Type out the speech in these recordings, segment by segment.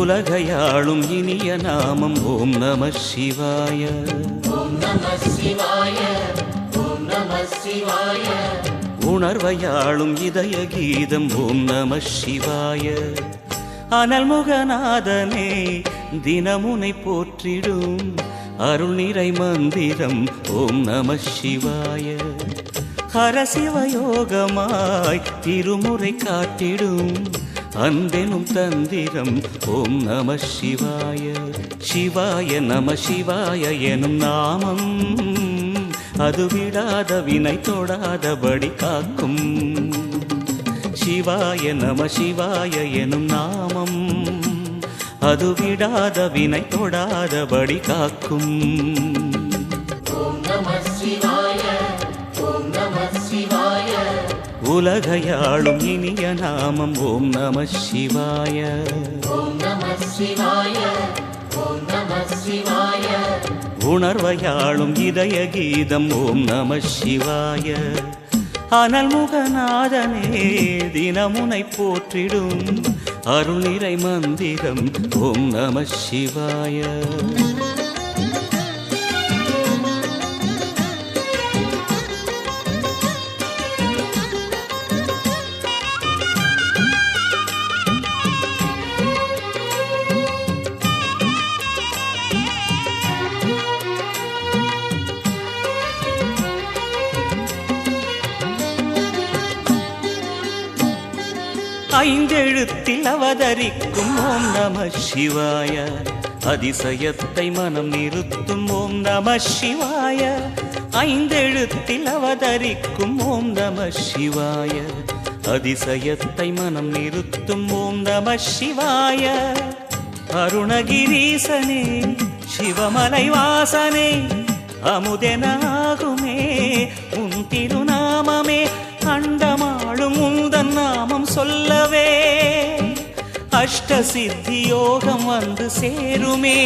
உலகையாளும் இனிய நாமம் ஓம் நம சிவாய. ஓம் நம சிவாய. ஓம் நம சிவாய. உணர்வையாளும் இதய கீதம் ஓம் நம சிவாய. அனல்முகநாதனே தினமுனை போற்றிடும் அருள் நிறை மந்திரம் ஓம் நம சிவாய. ஹரசிவயோகமாய் திருமுறை காட்டிடும் அன்பெனும் தந்திரம் ஓம் நம சிவாய. சிவாய நம சிவாய எனும் நாமம் அது விடாத வினை தொடாதபடி காக்கும். சிவாய நம சிவாய எனும் நாமம் அது விடாத வினை தொடாதபடி காக்கும். ஓம் நம சிவாய. ஓம் நம சிவாய. உலகையாளும் இனிய நாமம் ஓம் நம சிவாய. ஓம் நம சிவாய. ஓம் நம சிவாய. உணர்வையாளும் இதய கீதம் ஓம் நம சிவாய. அனல்முகநாதனே தினமுனை போற்றிடும் அருள் நிறை மந்திரம் ஓம் நம சிவாய. ஐந்தெழுத்தில் அவதரிக்கும் ஓம் நம சிவாய. அதிசயத்தை மனம் நிறுத்தும் ஓம் நம சிவாய. ஐந்தெழுத்தில் அவதரிக்கும் ஓம் நம சிவாய. அதிசயத்தை மனம் நிறுத்தும் ஓம் நம சிவாய. அருணகிரீசனே சிவமலை வாசனே அமுதெனாகுமே உன் திருநாமமே. அண்டமாளும் உந்தன் நாமம் சொல்லவே அஷ்ட சித்தி யோகம் வந்து சேருமே.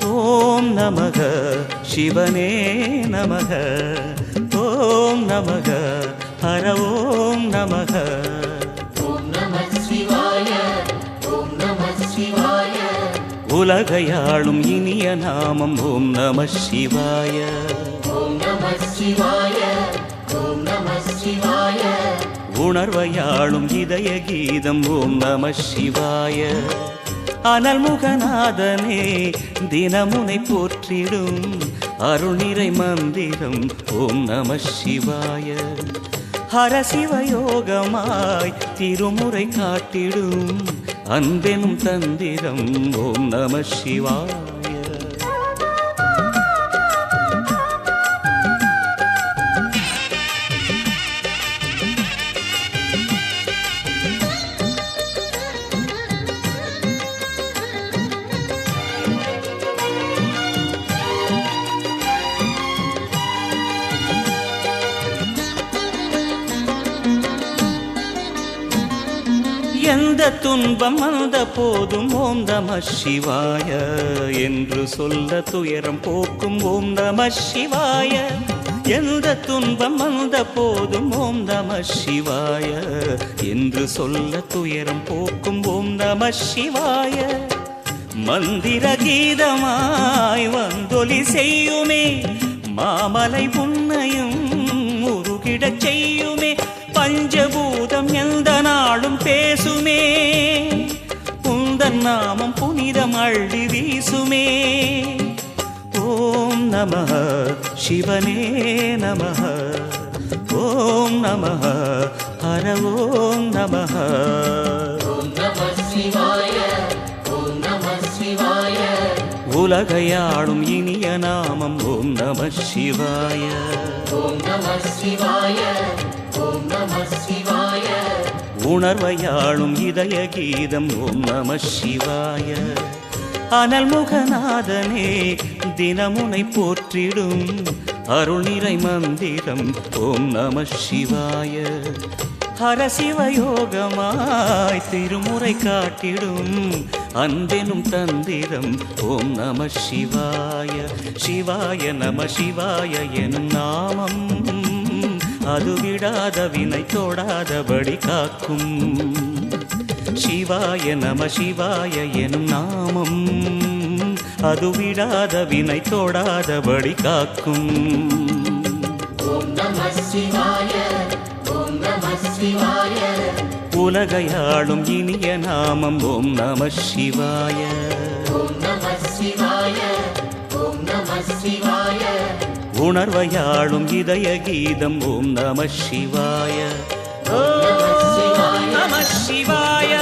ஓம் நமக சிவனே நமக. ஓம் நமக ஹர ஓம் நமக. ஓம் நம சிவாய. ஓம் நம சிவாய. உலகையாளும் இனிய நாமம் ஓம் நம சிவாய. ஓம் நம சிவாய. ஓம் நம சிவாய. உணர்வையாளும் இதய கீதம் ஓம் நம சிவாய. அனல்முகநாதனே தினமுனை போற்றிடும் அருள் நிறை மந்திரம் ஓம் நம சிவாய. ஹரசிவயோகமாய் திருமுறை காட்டிடும் அன்பெனும் தந்திரம் ஓம் நம சிவாய. எந்த துன்பம் வந்த போதும் ஓம் நம சிவாய என்று சொல்ல துயரம் போக்கும் ஓம் நம சிவாய. எந்த துன்பம் வந்த போதும் ஓம் நம சிவாய என்று சொல்ல துயரம் போக்கும் ஓம் நம சிவாய. மந்திர கீதமாய் வந்தொலி செய்யுமே மாமலை உன்னையும் உருகிடச் செய்யுமே. பஞ்சபூதம் எந்த நாளும் பேசுமே உந்தன் நாமம் புனிதம் அள்ளி வீசுமே. ஓம் நம சிவனே நம. ஓம் நம ஹர ஓம் நம. ஓம் நம சிவாய. ஓம் நம சிவாய. உலகையாளும் இனிய நாமம் ஓம் நம சிவாய. ஓம் நம சிவாய. ஓம் நம சிவாய. உணர்வையாளும் இதய கீதம் ஓம் நம சிவாய. அனல்முகநாதனே தினமுனை போற்றிடும் அருள் நிறை மந்திரம் ஓம் நம சிவாய. ஹரசிவயோகமாய் திருமுறை காட்டிடும் அன்பெனும் தந்திரம் ஓம் நம சிவாய. சிவாய நம சிவாய எனும் நாமம் அது விடாத வினை தொடாதபடி காக்கும். சிவாய நம சிவாய எனும் நாமம் அது விடாத வினை தோடாதபடி காக்கும். ஓம் நம சிவாய ஓம் நம சிவாய உலகையாளும் இனிய நாமம் ஓம் நம சிவாய. ஓம் நம சிவாய ஓம் நம சிவாய உணர்வையாளும் இதய கீதம் ஓம் நம சிவாய. ஓம் நம சிவாய நம சிவாய